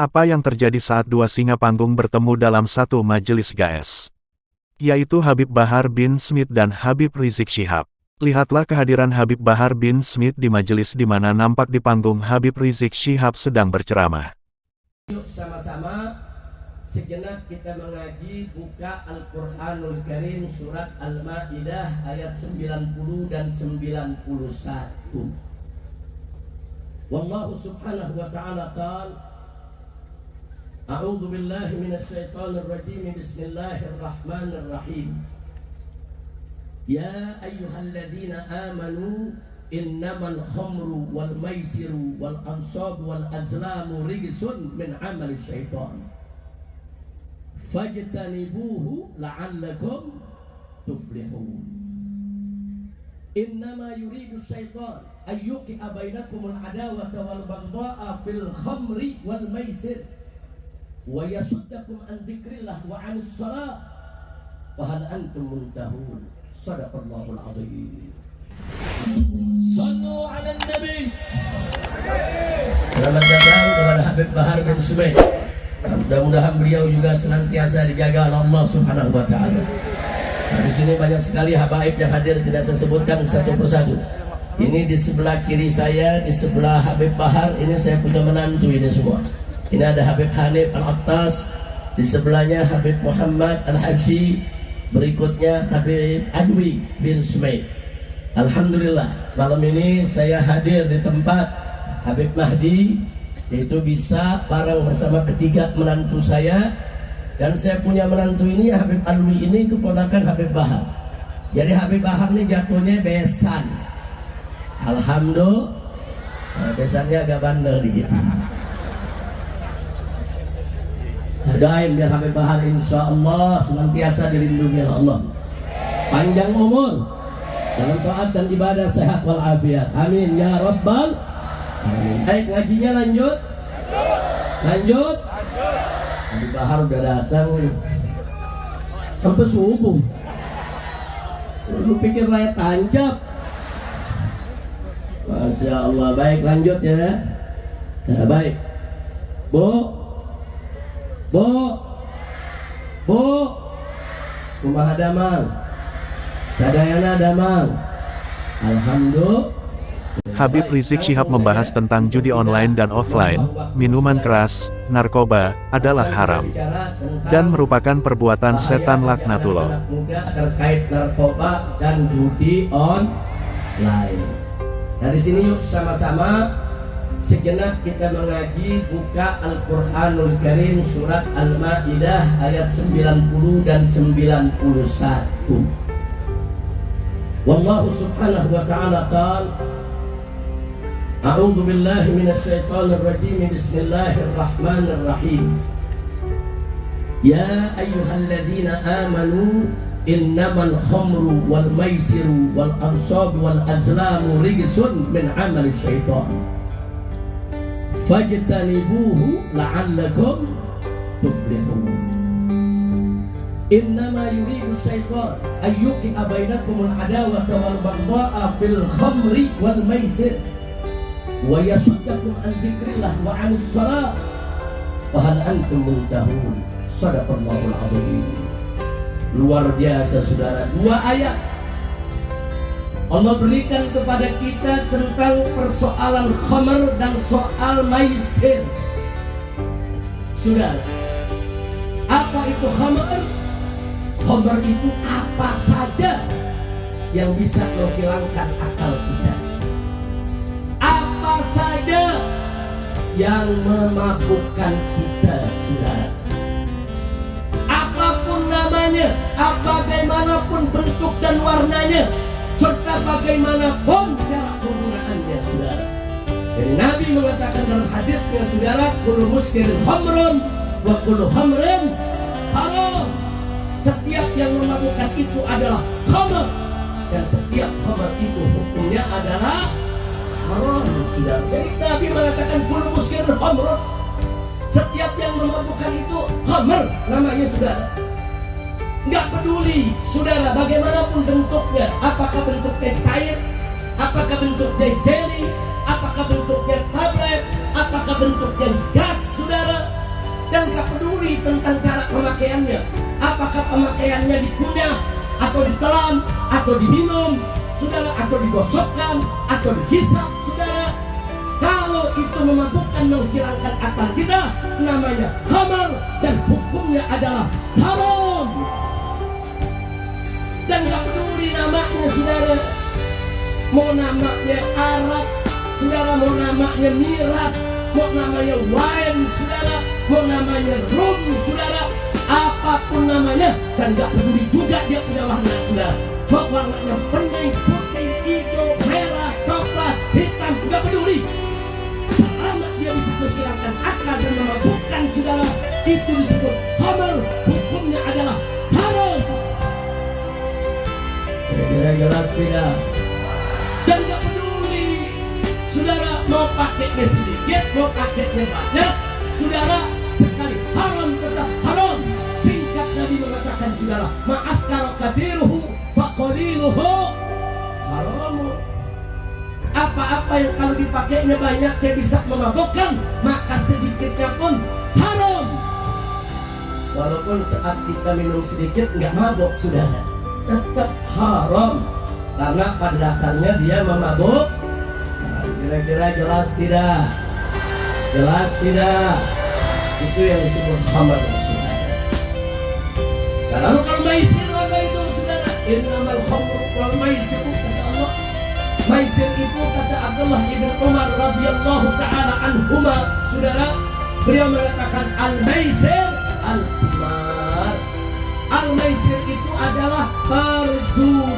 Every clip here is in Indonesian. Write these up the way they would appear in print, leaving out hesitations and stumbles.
Apa yang terjadi saat dua singa panggung bertemu dalam satu majelis gaes? Yaitu Habib Bahar bin Smith dan Habib Rizik Syihab. Lihatlah kehadiran Habib Bahar bin Smith di majelis di mana nampak di panggung Habib Rizik Syihab sedang berceramah. Yuk sama-sama sejenak kita mengaji buka Al-Quranul Karim surat Al-Ma'idah ayat 90 dan 91. Wallahu subhanahu wa ta'ala qala A'udzu billahi minasy syaithanir rajim. Bismillahirrahmanirrahim. Ya ayyuhalladzina amanu innamal khamru wal maisiru wal ansabu wal azlamu rijsun min 'amali syaitan. Fajtanibuhu la'allakum tuflihun. Innama yuridu syaitan ayyuqi'a bainakumul adawata wal baghdha'a fil khamri wal maisir wa yasuddakum an dzikrillah wa 'anis shalah fa hal antum muntahun. Shadaqallahul 'azim. Sallu 'alan nabi. Selamat datang kepada Habib Bahar bin Smith. Mudah-mudahan beliau juga senantiasa dijaga oleh Allah Subhanahu wa taala. Nah, di sini banyak sekali habaib yang hadir, tidak saya sebutkan satu persatu. Ini di sebelah kiri saya, di sebelah Habib Bahar, ini saya punya menantu ini semua. Ini ada Habib Hanif Al-Attas, di sebelahnya Habib Muhammad Al-Habsyi, berikutnya Habib Adwi bin Smith. Alhamdulillah, malam ini saya hadir di tempat Habib Mahdi, yaitu bisa bareng bersama ketiga menantu saya. Dan saya punya menantu ini, Habib Alwi ini keponakan Habib Bahar. Jadi Habib Bahar ini jatuhnya besan. Alhamdulillah, besannya agak bandel dikit. Doain biar Habib Bahar insya Allah senantiasa dilindungi oleh Allah, panjang umur dalam taat dan ibadah, sehat walafiat, amin ya rabbal alamin. Baik, ngajinya lanjut. Habib Bahar udah datang sampai subuh. Lu pikir rakyat tancap? Masya Allah. Baik, lanjut ya. Nah, baik. Bu, kumaha damang? Sadayana damang. Alhamdulillah. Habib Rizik Syihab membahas tentang judi online dan offline, minuman keras, narkoba, adalah haram, dan merupakan perbuatan setan laknatullah. Terkait narkoba dan judi online. Dari sini yuk sama-sama sejenak kita mengaji buka Al-Quranul Karim surat Al-Ma'idah ayat 90 dan 91. Wallahu subhanahu wa ta'ala qala A'udzu billahi minasy syaithanir rajim. Bismillahirrahmanirrahim. Ya ayyuhalladzina amanu innamal khamru wal maisiru wal ansabu wal azlamu rijsun min 'amali syaitan. Fajtanibuhu la'allakum tuflihun. Innama yuridu syaitan ayyuqi'a bainakumul adawata wal baghdha'a fil khamri wal maisir wa yasuddakum an dzikrillah wa 'anis shalah fa hal antum muntahun. Shadaqallahul 'azim. Luar biasa saudara, dua ayat Allah berikan kepada kita tentang persoalan khamr dan soal maisir. Saudara, apa itu khamr? Khamr itu apa saja yang bisa menghilangkan akal kita, apa saja yang memabukkan kita, saudara. Apapun namanya, bagaimanapun bentuk dan warnanya, serta bagaimanapun cara penggunaannya, saudara. Jadi Nabi mengatakan dalam hadisnya, saudara, kullu muskirin khamrun wa kullu khamrin haram. Setiap yang memabukkan itu adalah khamr, dan setiap khamr itu hukumnya adalah haram, saudara. Jadi Nabi mengatakan kullu muskirin khamrun, setiap yang memabukkan itu khamr namanya, saudara. Nggak peduli, saudara, bagaimanapun bentuknya, apakah bentuknya cair, apakah bentuknya jelly, apakah bentuknya tablet, apakah bentuknya gas, saudara. tentang cara pemakaiannya. Apakah pemakaiannya dikunyah, atau ditelan, atau diminum, saudara, atau digosokkan, atau dihisap, saudara. Kalau itu memabukkan, menghilangkan akal kita, namanya khamar dan hukumnya adalah haram. Dan gak peduli namanya, saudara, mau namanya arak, saudara, mau namanya miras, mau namanya wine, saudara, mau namanya rum, saudara, apapun namanya, dan gak peduli juga dia punya warna, saudara. Mau warnanya bening, putih, hijau, merah, coklat, hitam, gak peduli. Selama dia bisa menghilangkan akal dan memabukkan, saudara, itu disebut khamar, hukumnya adalah haram. Kira-kira jelas tidak? Dan gak peduli, saudara, mau pakainya sedikit, mau pakainya banyak, saudara, sekali haram tetap haram. Singkat Nabi mengatakan, saudara, ma'askara kathiruhu faqaliluhu haram. Apa-apa yang kalau dipakainya banyak dia bisa memabukkan, maka sedikitnya pun haram. Walaupun saat kita minum sedikit nggak mabuk, saudara, tetap haram, karena pada dasarnya dia memabuk. Nah, kira-kira jelas tidak? Jelas tidak? Itu yang disebut khamar, saudara. Kalau maisir apa itu, saudara? Innamal khamru wal maisir, kata Allah. Maisir itu, kata Abdullah ibn Umar radhiyallahu ta'ala anhuma, saudara, beliau mengatakan al-maisir al-qimar. Al-maisir itu adalah perjudian.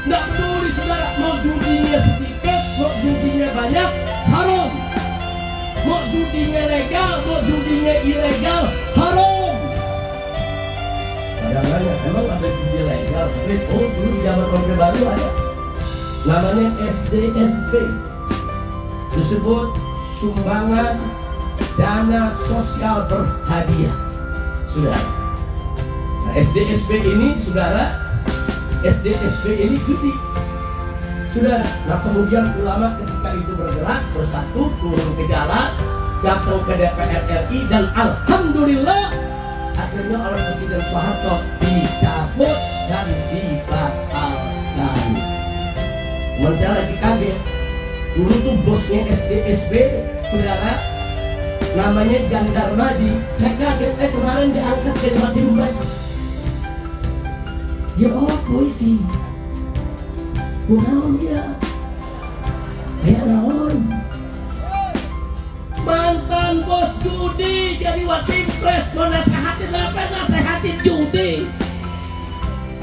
Nggak peduli, saudara, mau judinya sedikit, mau judinya banyak, haram. Mau judinya legal, mau judinya ilegal, haram. Kadang-kadang emang ada judi legal, tapi dulu di zaman Orde Baru ada, namanya SDSP, disebut sumbangan dana sosial berhadiah, saudara. Nah, SDSP ini, saudara, SDSP ini judi, saudara. Nah, kemudian ulama ketika itu bergerak bersatu, turun ke jalan, datang ke DPR RI, dan alhamdulillah akhirnya oleh Presiden Soeharto dicabut dan dibatalkan. Cuman saya lagi kaget, dulu tuh bosnya SDSB, saudara, namanya Jandarmadi. Saya kaget, kemarin diangkat ke Jatim Mas. Ya Allah, ini bukan ya, kayak naon. Mantan bos judi jadi Watimpres, mau nasehatin apa? Nasehatin judi.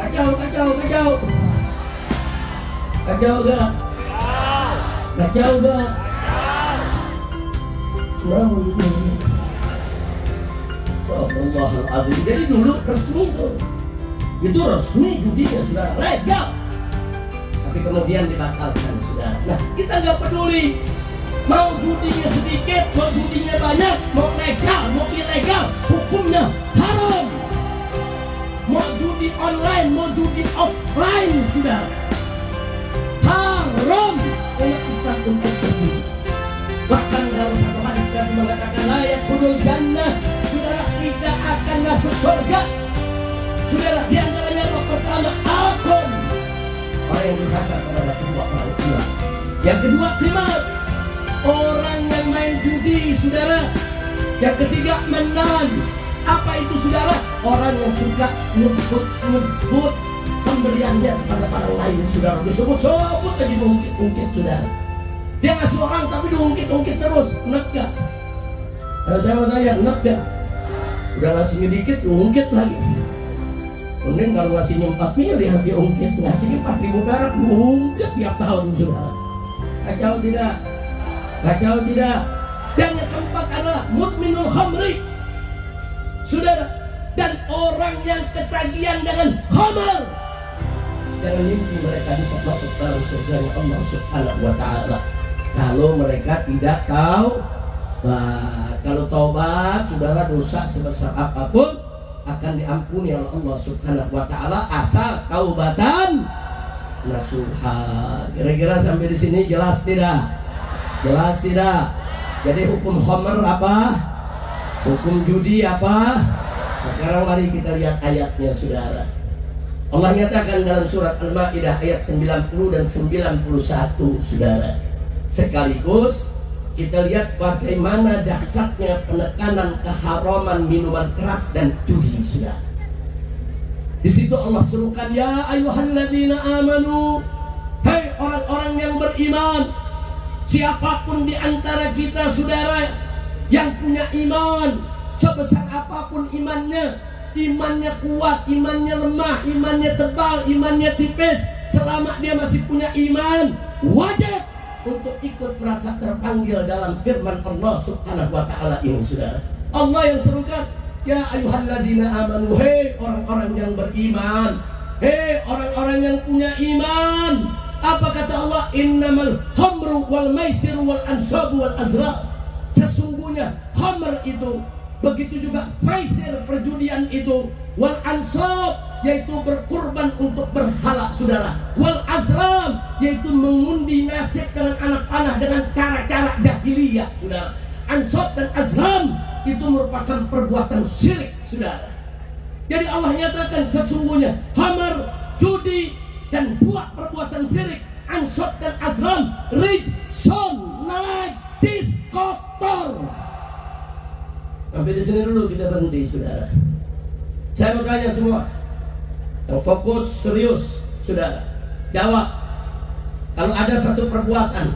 Kacau gak? Kacau gak? Allahuadzim. Jadi dulu resmi tuh, itu resmi judinya, sudah legal, tapi kemudian dibatalkan, sudah. Nah, kita nggak peduli mau judinya sedikit, mau judinya banyak, mau legal, mau ilegal, hukumnya haram. Mau judi online, mau judi offline, sudah haram. Umat Islam untuk berjudi. Bahkan dalam satu hadis Nabi mengatakan, layak kudul jannah, saudara, tidak akan masuk surga. Saudara, di antaranya yang pertama akun, orang yang durhaka kepada kedua orang tua. Yang kedua khimar, orang yang main judi, saudara. Yang ketiga menan. Apa itu, saudara? Orang yang suka nyebut pemberiannya kepada orang lain, saudara. Disebut-sebut lagi, diungkit-ungkit, saudara. Dia ngasih orang tapi diungkit-ungkit terus. Enak gak? Nah, saya mau tanya, enak gak? Udah ngasihnya dikit, diungkit lagi. Kemudian kalau ngasihnya 4 miliar, diungkit. Ngasihnya 4.000 perak, diungkit tiap tahun, saudara. Kacau tidak? Kacau tidak? Dan yang keempat adalah mudminul khamri, saudara. Dan orang yang ketagihan dengan khamar, jangan mimpi mereka bisa masuk dalam surga Allah Subhanahu wa ta'ala kalau mereka tidak tahu. Kalau taubat, saudara, dosa sebesar apapun akan diampuni oleh Allah Subhanahu wa ta'ala asal taubatan nasuha. Kira-kira sampai di sini jelas tidak? Jelas tidak? Jadi hukum khamar apa? Hukum judi apa? Nah, sekarang mari kita lihat ayatnya, saudara. Allah nyatakan dalam surat Al-Maidah ayat 90 dan 91, saudara. Sekaligus kita lihat bagaimana dahsyatnya penekanan keharaman minuman keras dan judi, saudara. Di situ Allah serukan, ya ayyuhalladzina amanu, hei orang-orang yang beriman, siapapun di antara kita, saudara, yang punya iman, sebesar apapun imannya, imannya kuat, imannya lemah, imannya tebal, imannya tipis, selama dia masih punya iman, wajib untuk ikut merasa terpanggil dalam firman Allah Subhanahu wa ta'ala ini, saudara. Allah yang serukan, ya ayyuhalladzina amanu, hei orang-orang yang beriman, hei orang-orang yang punya iman. Apa kata Allah? Innamal khamru wal maisiru wal ansabu wal azlam. Sesungguhnya khamr itu, begitu juga maisir perjudian itu, wal ansab yaitu berkurban untuk berhala, saudara, wal azlam yaitu mengundi nasib dengan anak panah dengan cara-cara jahiliyah, saudara. Ansab dan azlam itu merupakan perbuatan syirik, saudara. Jadi Allah nyatakan sesungguhnya khamr, judi dan dua perbuatan syirik, ansab dan azlam, rijsun, najis, kotor. Sampai di sini dulu kita berhenti, saudara. Saya mau tanya semua yang fokus serius, saudara, jawab. Kalau ada satu perbuatan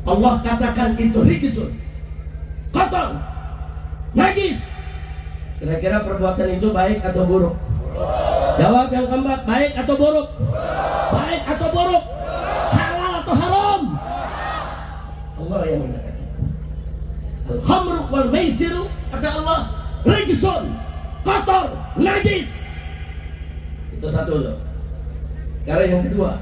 Allah katakan itu rijsun, kotor, najis, kira-kira perbuatan itu baik atau buruk? Jawab yang keempat, baik atau buruk? Baik atau buruk? Halal atau haram? Allah yang mengatakan al-khamru wal maisiru, kata Allah, rijsun, kotor, najis. Itu satu loh. Karena yang kedua,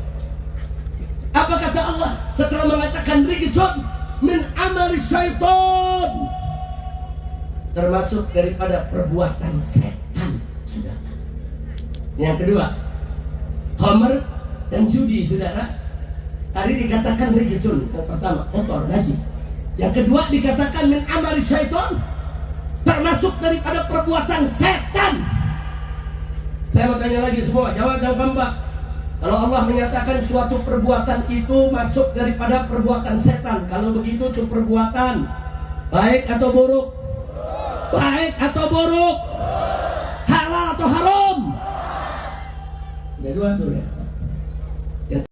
apa kata Allah setelah mengatakan rijsun, min amali syaitan, termasuk daripada perbuatan setan, saudara. Yang kedua, khamr dan judi, saudara. Tadi dikatakan rijsun, yang pertama kotor, najis. Yang kedua dikatakan min amali syaitan, termasuk daripada perbuatan setan. Saya mau tanya lagi semua, jawab yang keempat. Kalau Allah menyatakan suatu perbuatan itu masuk daripada perbuatan setan, kalau begitu itu perbuatan baik atau buruk? Baik atau buruk? Halal atau haram? Ada dua tuh ya.